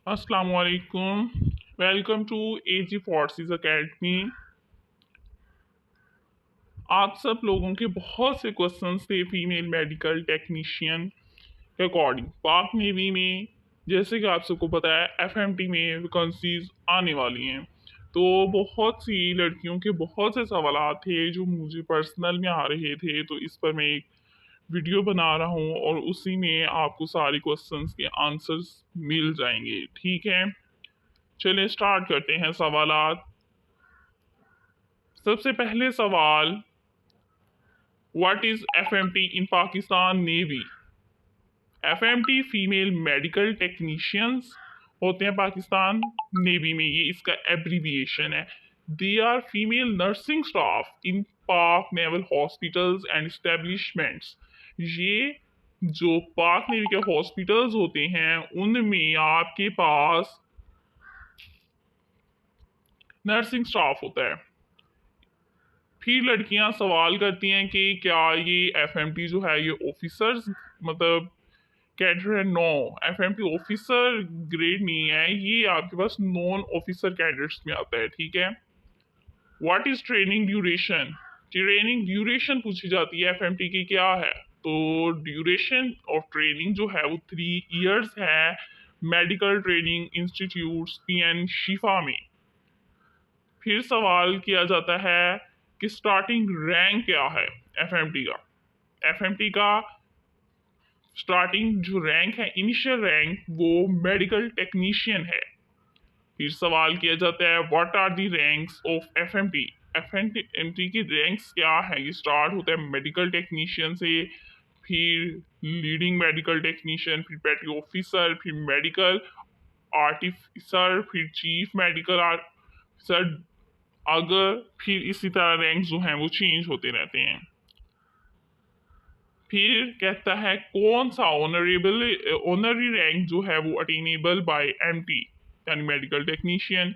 अस्सलाम वालेकुम। Welcome to AG forces academy. आप सब लोगों के बहुत से क्वेश्चंस थे फीमेल मेडिकल टेक्नीशियन के अकॉर्डिंग पाक नेवी में। जैसे कि आप सबको पता है एफएमटी में वैकेंसीज आने वाली हैं, तो बहुत सी लड़कियों के बहुत से सवाल थे जो मुझे पर्सनल में आ रहे थे, तो इस पर मैं एक वीडियो बना रहा हूँ और उसी में आपको सारे क्वेश्चंस के आंसर्स मिल जाएंगे। ठीक है, चलिए स्टार्ट करते हैं सवालात। सबसे पहले सवाल, what is FMT in Pakistan navy? FMT female medical technicians होते हैं पाकिस्तान नेवी में, ये इसका एब्रीविएशन है। They are female nursing staff in Pak naval hospitals and establishments. ये जो पाक नेवी के हॉस्पिटल्स होते हैं उनमें आपके पास नर्सिंग स्टाफ होता है। फिर लड़कियां सवाल करती हैं कि क्या ये एफएमटी जो है ये ऑफिसर्स मतलब कैडर है? नो, एफएमटी ऑफिसर ग्रेड नहीं है, ये आपके पास नॉन ऑफिसर कैडर्स में आता है। ठीक है। What is training duration? Training duration पूछी जाती है एफएमटी की क्या है, तो ड्यूरेशन ऑफ ट्रेनिंग जो है वो 3 इयर्स है मेडिकल ट्रेनिंग इंस्टीट्यूट पीएन शिफा में। फिर सवाल किया जाता है कि स्टार्टिंग रैंक क्या है एफएमटी का। एफएमटी का स्टार्टिंग जो रैंक है, इनिशियल रैंक, वो मेडिकल टेक्नीशियन है। फिर सवाल किया जाता है what are the ranks of FMT? FMT की रैंक्स क्या है? ये स्टार्ट होता है मेडिकल टेक्नीशियन से, फिर लीडिंग मेडिकल टेक्नीशियन, फिर पेटी ऑफिसर, फिर मेडिकल आर्टिफिसर, फिर चीफ मेडिकल ऑफिसर। अगर फिर इसी तरह रैंक जो हैं वो चेंज होते रहते हैं। फिर कहता है कौन सा ऑनरी रैंक जो है वो अटेनेबल बाय एमटी यानी मेडिकल टेक्नीशियन।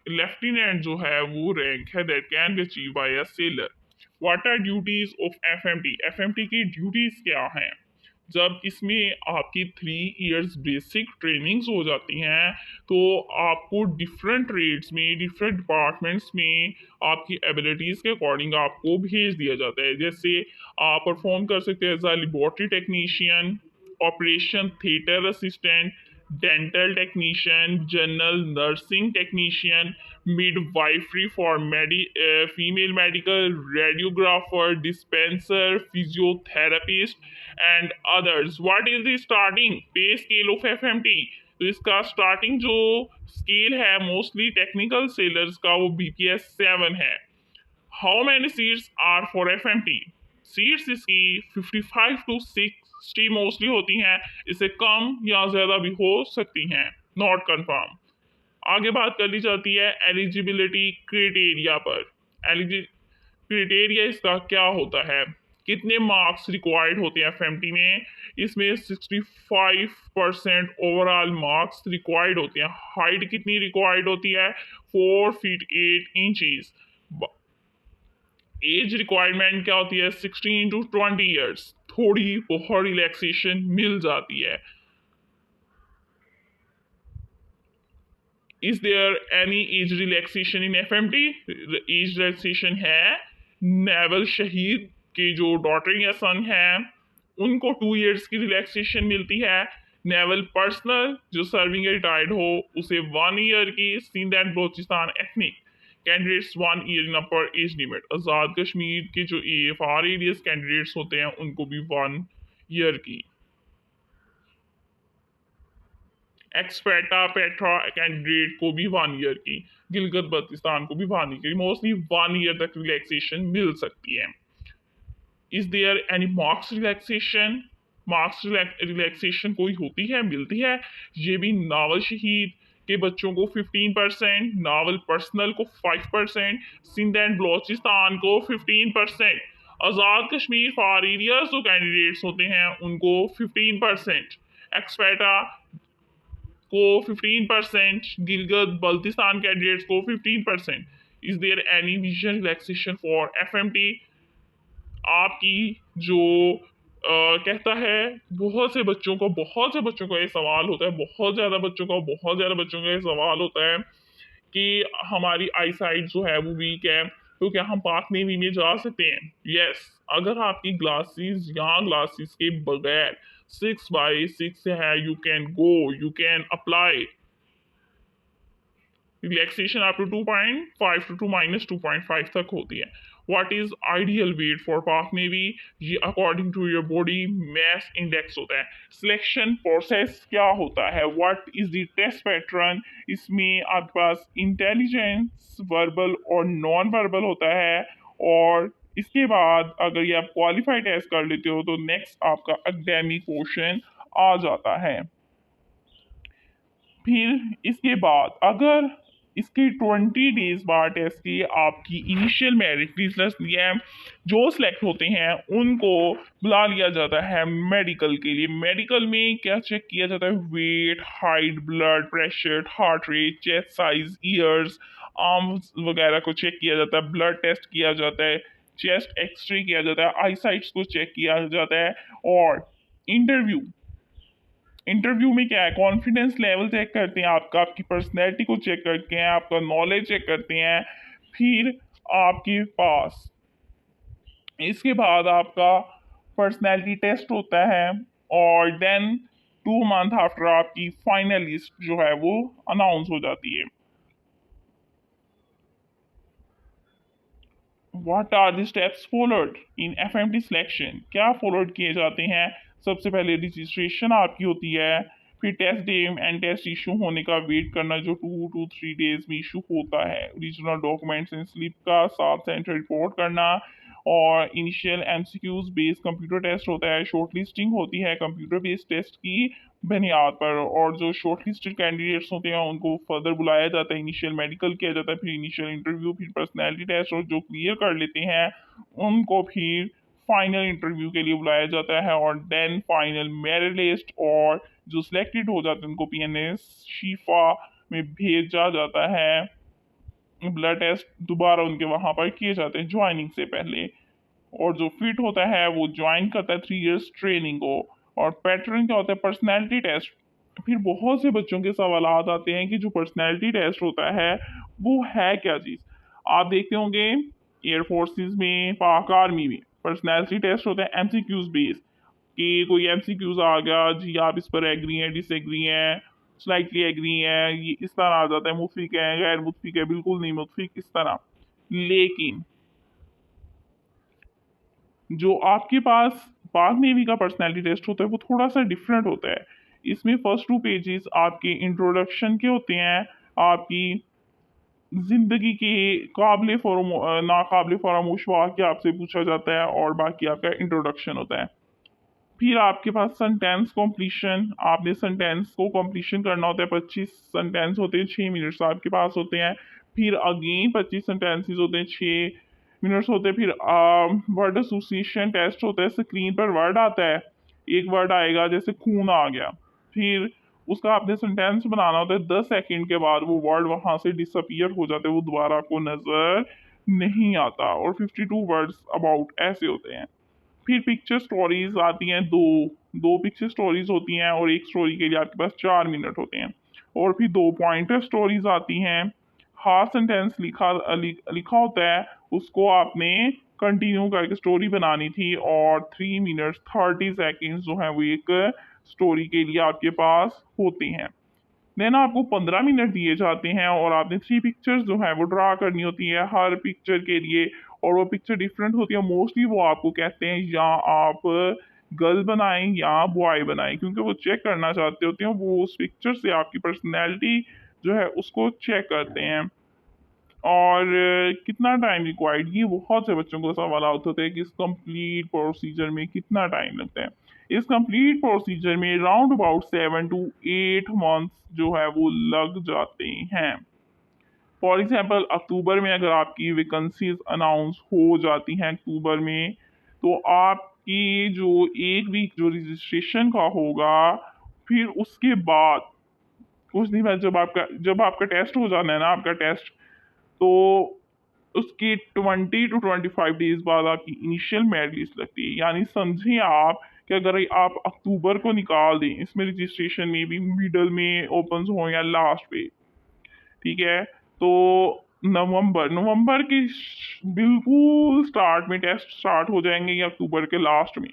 लेफ्टिनेंट जो है वो रैंक है that can be achieve by a sailor. What are duties of FMT? FMT की ड्यूटीज क्या हैं? जब इसमें आपकी 3 इयर्स बेसिक ट्रेनिंग्स हो जाती हैं, तो आपको डिफरेंट ट्रेड्स में डिफरेंट डिपार्टमेंट्स में आपकी एबिलिटीज़ के अकॉर्डिंग आपको भेज दिया जाता है। जैसे आप परफॉर्म कर सकते हैं as a laboratory technician, operation theatre assistant, dental technician, general nursing technician, midwifery for female medical, radiographer, dispenser, physiotherapist and others. What is the starting pay scale of FMT? तो इसका स्टार्टिंग जो scale है mostly technical sellers का वो BPS 7 है। How many seats are for FMT? Seats इसकी 55 to 60 mostly होती हैं, इससे कम या ज्यादा भी हो सकती हैं, नॉट कंफर्म। आगे बात कर ली जाती है एलिजिबिलिटी क्राइटेरिया पर। क्राइटेरिया इसका क्या होता है, कितने मार्क्स रिक्वायर्ड होते हैं एफएमटी में? इसमें 65% ओवरऑल मार्क्स रिक्वायर्ड होते हैं। हाइट कितनी रिक्वायर्ड होती है? 4 फीट 8 इंचज। एज रिक्वायरमेंट क्या होती है? 16 to 20 ईयर्स। थोड़ी बहुत रिलैक्सेशन मिल जाती है। Is there any age relaxation in FMT? Age relaxation है। नेवल शहीद के जो डॉटर या सन है उनको 2 इयर्स की रिलैक्सेशन मिलती है। नेवल पर्सनल जो सर्विंग रिटायर्ड हो उसे 1 ईयर की। Sindh and Balochistan ethnic candidates 1 year in upper age limit. Azad Kashmir के जो AFR एरियस कैंडिडेट्स होते हैं उनको भी 1 ईयर की। एक्सपेटा पेट्रा कैंडिडेट को भी 1 ईयर की। गिलगित बल्तिस्तान को भी 1 ईयर की। मोस्टली 1 ईयर तक रिलैक्सेशन मिल सकती है। Is there any marks relaxation? Marks relaxation कोई होती है, मिलती है। ये भी नावल शहीद के बच्चों को 15%, नावल पर्सनल को 5%, सिंध एंड बलोचिस्तान को 15%, आज़ाद कश्मीर फॉर एरियाज जो कैंडिडेट्स होते हैं उनको 15%, एक्सपेटा को 15%, गिलगित बल्तिस्तान कैंडिडेट्स को 15%। Is there any vision relaxation for FMT? आपकी जो कहता है बहुत से बच्चों का ये सवाल होता है, बहुत ज़्यादा बच्चों का ये सवाल होता है कि हमारी आई साइट जो है वो वीक है, तो क्या हम पाक नेवी में जा सकते हैं? यस, अगर आपकी ग्लासेस या ग्लासेस के बगैर 6/6 है, you can apply relaxation up to 2.5 to -2.5 तक होती है। What is ideal weight for Pak navy? ये according to your body mass index होता है। सिलेक्शन प्रोसेस क्या होता है? What is the test pattern? इसमें आपके पास इंटेलिजेंस, वर्बल और नॉन वर्बल होता है। और इसके बाद अगर ये आप क्वालिफाई टेस्ट कर लेते हो तो नेक्स्ट आपका एकेडमिक पोर्शन आ जाता है। फिर इसके बाद अगर इसके 20 डेज बाद टेस्ट की आपकी इनिशियल मेरिट लिस्ट है, जो सिलेक्ट होते हैं उनको बुला लिया जाता है मेडिकल के लिए। मेडिकल में क्या चेक किया जाता है? Weight, height, blood pressure, heart rate, chest size, ears, arms वगैरह को चेक किया जाता है, ब्लड टेस्ट किया जाता है, चेस्ट एक्सरे किया जाता है, आई साइट्स को चेक किया जाता है। और इंटरव्यू इंटरव्यू में क्या है? कॉन्फिडेंस लेवल चेक करते हैं आपका, आपकी पर्सनैलिटी को चेक करते हैं, आपका नॉलेज चेक करते हैं। फिर आपके पास इसके बाद आपका पर्सनैलिटी टेस्ट होता है। और देन 2 मंथ आफ्टर आपकी फाइनल लिस्ट जो है वो अनाउंस हो जाती है। What are the steps followed in FMT selection? क्या फॉलोड किए जाते हैं? सबसे पहले रजिस्ट्रेशन आपकी होती है, फिर test day and test issue होने का वेट करना जो 2 to 3 डेज में इशू होता है, ओरिजिनल डॉक्यूमेंट्स एंड स्लिप का साथ सेंटर रिपोर्ट करना। और initial MCQs based computer test होता है, शॉर्ट लिस्टिंग होती है कंप्यूटर बेस्ड टेस्ट की बुनियाद पर। और जो शॉर्ट लिस्टेड कैंडिडेट्स होते हैं उनको फर्दर बुलाया जाता है, इनिशियल मेडिकल किया जाता है, फिर इनिशियल इंटरव्यू, फिर पर्सनैलिटी टेस्ट, और जो क्लियर कर लेते हैं उनको फिर फाइनल इंटरव्यू के लिए बुलाया जाता है। और देन फाइनल मेरिट लिस्ट, और जो सिलेक्टेड हो जाते हैं उनको पीएनएस शिफा में भेजा जाता है। ब्लड टेस्ट दोबारा उनके वहाँ पर किए जाते हैं ज्वाइनिंग से पहले। और जो फिट होता है वो ज्वाइन करता है 3 इयर्स ट्रेनिंग को। और पैटर्न क्या होता है? Personality test. फिर बहुत से बच्चों के सवाल आते हैं कि जो पर्सनैलिटी टेस्ट होता है वो है क्या चीज़। आप देखते होंगे एयर फोर्सेस में, पाक आर्मी में पर्सनैलिटी टेस्ट होता है एमसीक्यूज बेस्ड, कि कोई एमसीक्यूज आ गया जी, आप इस पर एग्री हैं, डिसएग्री हैं, स्लाइटली एग्री हैं, ये इस तरह आ जाता है, मुतफिक है, गैर मुतफिक है, बिल्कुल नहीं मुतफिक, इस तरह। लेकिन जो आपके पास पाक नेवी का पर्सनैलिटी टेस्ट होता है वो थोड़ा सा डिफरेंट होता है। इसमें फर्स्ट 2 पेजेस आपके इंट्रोडक्शन के होते हैं, आपकी ज़िंदगी के नाकाबिले फरामोश वाक़या आपसे पूछा जाता है, और बाकी आपका इंट्रोडक्शन होता है। फिर आपके पास सेंटेंस कॉम्प्लीशन, आपने सेंटेंस को कॉम्प्लीशन करना होता है। 25 सेंटेंस होते हैं, 6 मिनट्स आपके पास होते हैं। फिर अगेन 25 सेंटेंसेस होते हैं, 6 मिनट्स होते हैं। फिर वर्ड एसोसिएशन टेस्ट होता है, स्क्रीन पर वर्ड आता है, एक वर्ड आएगा जैसे खून आ गया, फिर उसका आपने सेंटेंस बनाना होता है। 10 सेकेंड के बाद वो वर्ड वहाँ से डिसअपियर हो जाते हैं, वो दोबारा आपको नज़र नहीं आता। और 52 वर्ड्स अबाउट ऐसे होते हैं। फिर पिक्चर स्टोरीज आती हैं, दो दो पिक्चर स्टोरीज होती हैं, और एक स्टोरी के लिए आपके पास 4 मिनट होते हैं। और फिर 2 पॉइंटर स्टोरीज आती हैं, हाफ सेंटेंस लिखा होता है, उसको आपने कंटिन्यू करके स्टोरी बनानी थी। और 3 मिनट 30 सेकेंड जो है वो एक स्टोरी के लिए आपके पास होते हैं। देन आपको 15 मिनट दिए जाते हैं, और आपने 3 पिक्चर्स जो है वो ड्रा करनी होती है हर पिक्चर के लिए। और वो पिक्चर डिफरेंट होती है, मोस्टली वो आपको कहते हैं या आप गर्ल बनाएं या बॉय बनाएं, क्योंकि वो चेक करना चाहते होते हैं, वो उस पिक्चर से आपकी पर्सनैलिटी जो है उसको चेक करते हैं। और कितना टाइम रिक्वायर्ड, ये बहुत से बच्चों को सवाल होते हैं कि इस कंप्लीट प्रोसीजर में कितना टाइम लगता है। इस कंप्लीट प्रोसीजर में राउंड अबाउट 7 to 8 मंथ्स जो है वो लग जाते हैं। फॉर एग्जाम्पल अक्टूबर में अगर आपकी वैकेंसीज अनाउंस हो जाती हैं अक्टूबर में, तो आपकी जो 1 वीक जो रजिस्ट्रेशन का होगा, फिर उसके बाद कुछ दिन बाद जब आपका टेस्ट हो जाना है ना, आपका टेस्ट, तो उसके 20 to 25 डेज बाद आपकी इनिशियल मेरिट लिस्ट लगती है। यानी समझिए आप कि अगर आप अक्टूबर को निकाल दें, इसमें रजिस्ट्रेशन में भी मिडल में ओपन हो या लास्ट पे, ठीक है? तो नवंबर नवंबर के बिल्कुल स्टार्ट में टेस्ट स्टार्ट हो जाएंगे या अक्टूबर के लास्ट में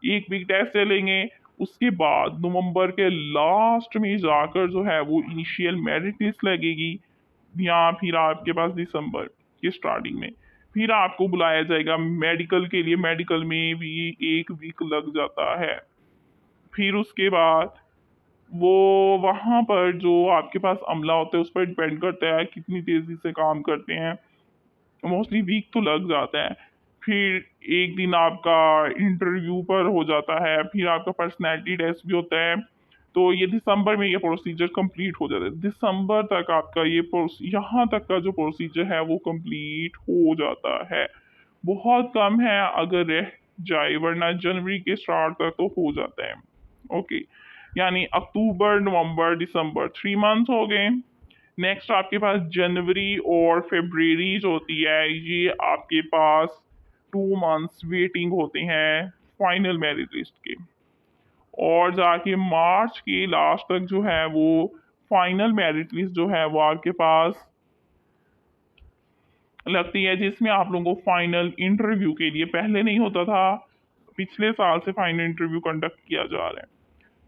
1 वीक टेस्ट चलेंगे। उसके बाद नवंबर के लास्ट में जाकर जो है वो इनिशियल मेरिट लिस्ट लगेगी, या फिर आपके पास दिसंबर के स्टार्टिंग में फिर आपको बुलाया जाएगा मेडिकल के लिए। मेडिकल में भी 1 वीक लग जाता है। फिर उसके बाद वो वहाँ पर जो आपके पास अमला होता है उस पर डिपेंड करता है कितनी तेज़ी से काम करते हैं। मोस्टली वीक तो लग जाता है। फिर एक दिन आपका इंटरव्यू पर हो जाता है, फिर आपका पर्सनैलिटी टेस्ट भी होता है। तो ये दिसंबर में ये प्रोसीजर कंप्लीट हो जाता है। दिसंबर तक आपका ये यहाँ तक का जो प्रोसीजर है वो कंप्लीट हो जाता है। बहुत कम है अगर रह जाए, वरना जनवरी के स्टार्ट तक तो हो जाता है। ओके, यानी अक्टूबर, नवंबर, दिसंबर 3 मंथ हो गए। नेक्स्ट आपके पास जनवरी और फरवरी जो होती है, ये आपके पास 2 मंथ्स वेटिंग होते हैं फाइनल मेरिट लिस्ट के। और जाके मार्च के लास्ट तक जो है वो फाइनल मेरिट लिस्ट जो है वो आपके पास लगती है, जिसमें आप लोगों को फाइनल इंटरव्यू के लिए, पहले नहीं होता था, पिछले साल से फाइनल इंटरव्यू कंडक्ट किया जा रहा है।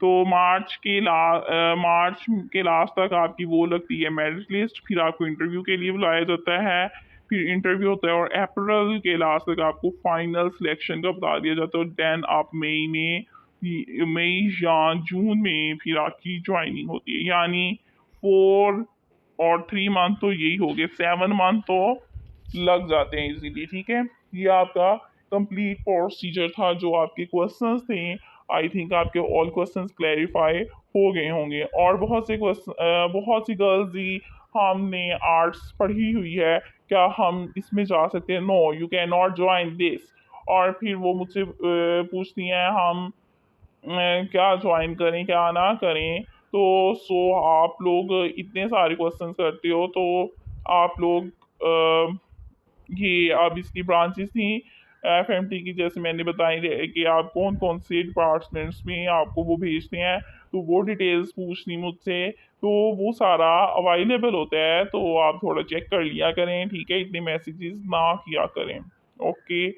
तो मार्च के लास्ट तक आपकी वो लगती है मेरिट लिस्ट, फिर आपको इंटरव्यू के लिए बुलाया जाता है, फिर इंटरव्यू होता है, और अप्रैल के लास्ट तक आपको फाइनल सिलेक्शन का बता दिया जाता है। देन आप मई या जून में फिर आपकी ज्वाइनिंग होती है। यानी 4 और 3 मंथ तो यही हो गए, 7 मंथ तो लग जाते हैं इजीली। ठीक है, ये आपका कंप्लीट प्रोसीजर था। जो आपके क्वेश्चंस थे, आई थिंक आपके ऑल क्वेश्चंस क्लैरिफाई हो गए होंगे। और बहुत सी गर्ल्स ही हमने आर्ट्स पढ़ी हुई है, क्या हम इसमें जा सकते हैं? No, you can not join this. और फिर वो मुझसे पूछती हैं हम क्या ज्वाइन करें क्या ना करें। तो आप लोग इतने सारे क्वेश्चंस करते हो, तो आप लोग ये अब इसकी ब्रांचेस थी एफएमटी की, जैसे मैंने बताई कि आप कौन कौन से डिपार्टमेंट्स में आपको वो भेजते हैं, तो वो डिटेल्स पूछनी मुझसे, तो वो सारा अवेलेबल होता है। तो आप थोड़ा चेक कर लिया करें, ठीक है? इतने मैसेजेस ना किया करें। ओके।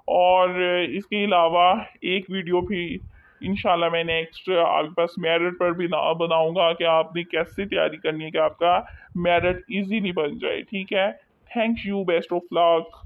और इसके अलावा एक वीडियो भी इंशाल्लाह मैं नेक्स्ट आपके पास मेरिट पर भी ना बनाऊंगा कि आपने कैसे तैयारी करनी है कि आपका मेरिट इजीली बन जाए। ठीक है, thank you, best of luck.